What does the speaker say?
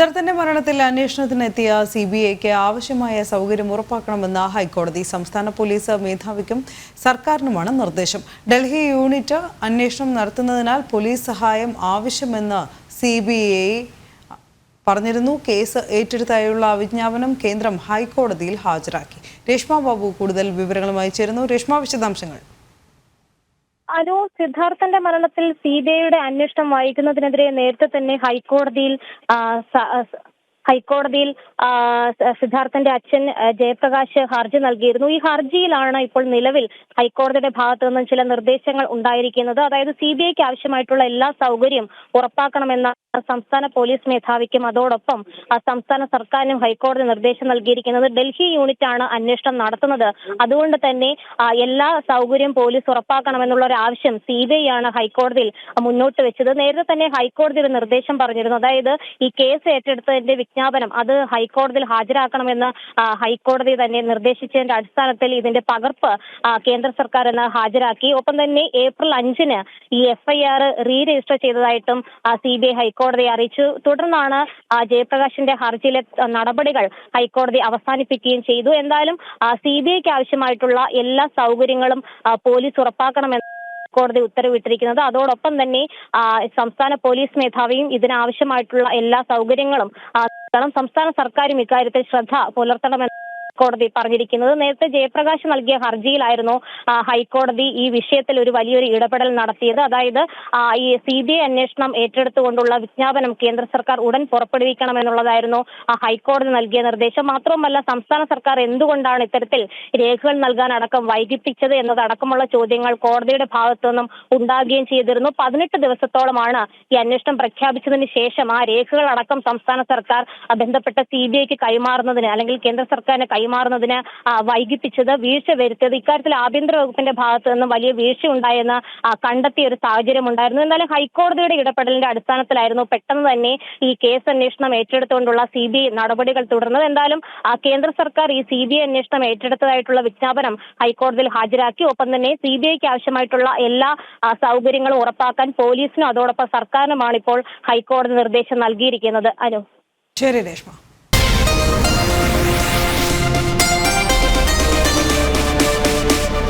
സിദ്ധാർത്ഥന്റെ മരണത്തിൽ അന്വേഷണത്തിനെത്തിയ സിബിഐക്ക് ആവശ്യമായ സൗകര്യം ഉറപ്പാക്കണമെന്ന് ഹൈക്കോടതി. സംസ്ഥാന പോലീസ് മേധാവിക്കും സർക്കാരിനുമാണ് നിർദ്ദേശം. ഡൽഹി യൂണിറ്റ് അന്വേഷണം നടത്തുന്നതിനാൽ പോലീസ് സഹായം ആവശ്യമെന്ന് സിബിഐ പറഞ്ഞിരുന്നു. കേസ് ഏറ്റെടുത്തായുള്ള വിജ്ഞാപനം കേന്ദ്രം ഹൈക്കോടതിയിൽ ഹാജരാക്കി. രേഷ്മ ബാബു കൂടുതൽ വിവരങ്ങളുമായി ചേരുന്നു. രേഷ്മ, വിശദാംശങ്ങൾ. സിദ്ധാർത്ഥന്റെ മരണത്തിൽ സിബിഐയുടെ അന്വേഷണം വൈകുന്നതിനെതിരെ നേരത്തെ തന്നെ ഹൈക്കോടതിയിൽ സിദ്ധാർത്ഥന്റെ അച്ഛൻ ജയപ്രകാശ് ഹർജി നൽകിയിരുന്നു. ഈ ഹർജിയിലാണ് ഇപ്പോൾ നിലവിൽ ഹൈക്കോടതിയുടെ ഭാഗത്തു നിന്നും ചില നിർദ്ദേശങ്ങൾ ഉണ്ടായിരിക്കുന്നത്. അതായത് സിബിഐക്ക് ആവശ്യമായിട്ടുള്ള എല്ലാ സൗകര്യം ഉറപ്പാക്കണമെന്ന സംസ്ഥാന പോലീസ് മേധാവിക്കും അതോടൊപ്പം സംസ്ഥാന സർക്കാരിനും ഹൈക്കോടതി നിർദ്ദേശം നൽകിയിരിക്കുന്നത്. ഡൽഹി യൂണിറ്റ് ആണ് അന്വേഷണം നടത്തുന്നത്. അതുകൊണ്ട് തന്നെ എല്ലാ സൗകര്യം പോലീസ് ഉറപ്പാക്കണമെന്നുള്ള ഒരു ആവശ്യം സിബിഐ ആണ് ഹൈക്കോടതിയിൽ മുന്നോട്ട് വെച്ചത്. നേരത്തെ തന്നെ ഹൈക്കോടതി ഒരു നിർദ്ദേശം പറഞ്ഞിരുന്നു. അതായത് ഈ കേസ് ഏറ്റെടുത്തതിന്റെ വിജ്ഞാപനം അത് ഹൈക്കോടതിയിൽ ഹാജരാക്കണമെന്ന് ഹൈക്കോടതി തന്നെ നിർദ്ദേശിച്ചതിന്റെ അടിസ്ഥാനത്തിൽ ഇതിന്റെ പകർപ്പ് കേന്ദ്ര സർക്കാർ ഹാജരാക്കി. ഒപ്പം തന്നെ ഏപ്രിൽ 5-ന് ഈ FIR രജിസ്റ്റർ ചെയ്തതായിട്ടും സിബിഐ ഹൈക്കോടതിയെ അറിയിച്ചു. തുടർന്നാണ് ജയപ്രകാശിന്റെ ഹർജിയിലെ നടപടികൾ ഹൈക്കോടതി അവസാനിപ്പിക്കുകയും ചെയ്തു. എന്തായാലും സിബിഐക്ക് ആവശ്യമായിട്ടുള്ള എല്ലാ സൗകര്യങ്ങളും പോലീസ് ഉറപ്പാക്കണമെന്ന് കോടതി ഉത്തരവിട്ടിരിക്കുന്നത്. അതോടൊപ്പം തന്നെ സംസ്ഥാന പോലീസ് മേധാവിയും ഇതിനാവശ്യമായിട്ടുള്ള എല്ലാ സൗകര്യങ്ങളും സംസ്ഥാന സർക്കാരും ഇക്കാര്യത്തിൽ ശ്രദ്ധ പുലർത്തണമെന്ന് കോടതി പറഞ്ഞിരിക്കുന്നത്. നേരത്തെ ജയപ്രകാശ് നൽകിയ ഹർജിയിലായിരുന്നു ഹൈക്കോടതി ഈ വിഷയത്തിൽ ഒരു വലിയൊരു ഇടപെടൽ നടത്തിയത്. അതായത് ഈ സിബിഐ അന്വേഷണം ഏറ്റെടുത്തുകൊണ്ടുള്ള വിജ്ഞാപനം കേന്ദ്ര സർക്കാർ ഉടൻ പുറപ്പെടുവിക്കണമെന്നുള്ളതായിരുന്നു ഹൈക്കോടതി നൽകിയ നിർദ്ദേശം. മാത്രമല്ല, സംസ്ഥാന സർക്കാർ എന്തുകൊണ്ടാണ് ഇത്തരത്തിൽ രേഖകൾ നൽകാനടക്കം വൈകിപ്പിച്ചത് എന്നതടക്കമുള്ള ചോദ്യങ്ങൾ കോടതിയുടെ ഭാഗത്തു നിന്നും ഉണ്ടാകുകയും ചെയ്തിരുന്നു. 18 ദിവസത്തോളമാണ് ഈ അന്വേഷണം പ്രഖ്യാപിച്ചതിന് ശേഷം ആ രേഖകളടക്കം സംസ്ഥാന സർക്കാർ ബന്ധപ്പെട്ട സിബിഐക്ക് കൈമാറുന്നതിന് അല്ലെങ്കിൽ കേന്ദ്ര സർക്കാരിന് കൈമാറുന്നതിന് വൈകിപ്പിച്ചത്, വീഴ്ച വരുത്തിയത്. ഇക്കാര്യത്തിൽ ആഭ്യന്തര വകുപ്പിന്റെ ഭാഗത്ത് നിന്ന് വലിയ വീഴ്ച ഉണ്ടായെന്ന് കണ്ടെത്തിയ ഒരു സാഹചര്യം ഉണ്ടായിരുന്നു. എന്നാലും ഹൈക്കോടതിയുടെ ഇടപെടലിന്റെ അടിസ്ഥാനത്തിലായിരുന്നു പെട്ടെന്ന് തന്നെ ഈ കേസ് അന്വേഷണം ഏറ്റെടുത്തുകൊണ്ടുള്ള സിബിഐ നടപടികൾ തുടർന്നത്. എന്തായാലും കേന്ദ്ര സർക്കാർ ഈ സിബിഐ അന്വേഷണം ഏറ്റെടുത്തതായിട്ടുള്ള വിജ്ഞാപനം ഹൈക്കോടതിയിൽ ഹാജരാക്കി. ഒപ്പം തന്നെ സിബിഐക്ക് ആവശ്യമായിട്ടുള്ള എല്ലാ സൗകര്യങ്ങളും ഉറപ്പാക്കാൻ പോലീസിനും അതോടൊപ്പം സർക്കാരിനുമാണ് ഇപ്പോൾ ഹൈക്കോടതി നിർദ്ദേശം നൽകിയിരിക്കുന്നത്. ശരി രേഷ്മ.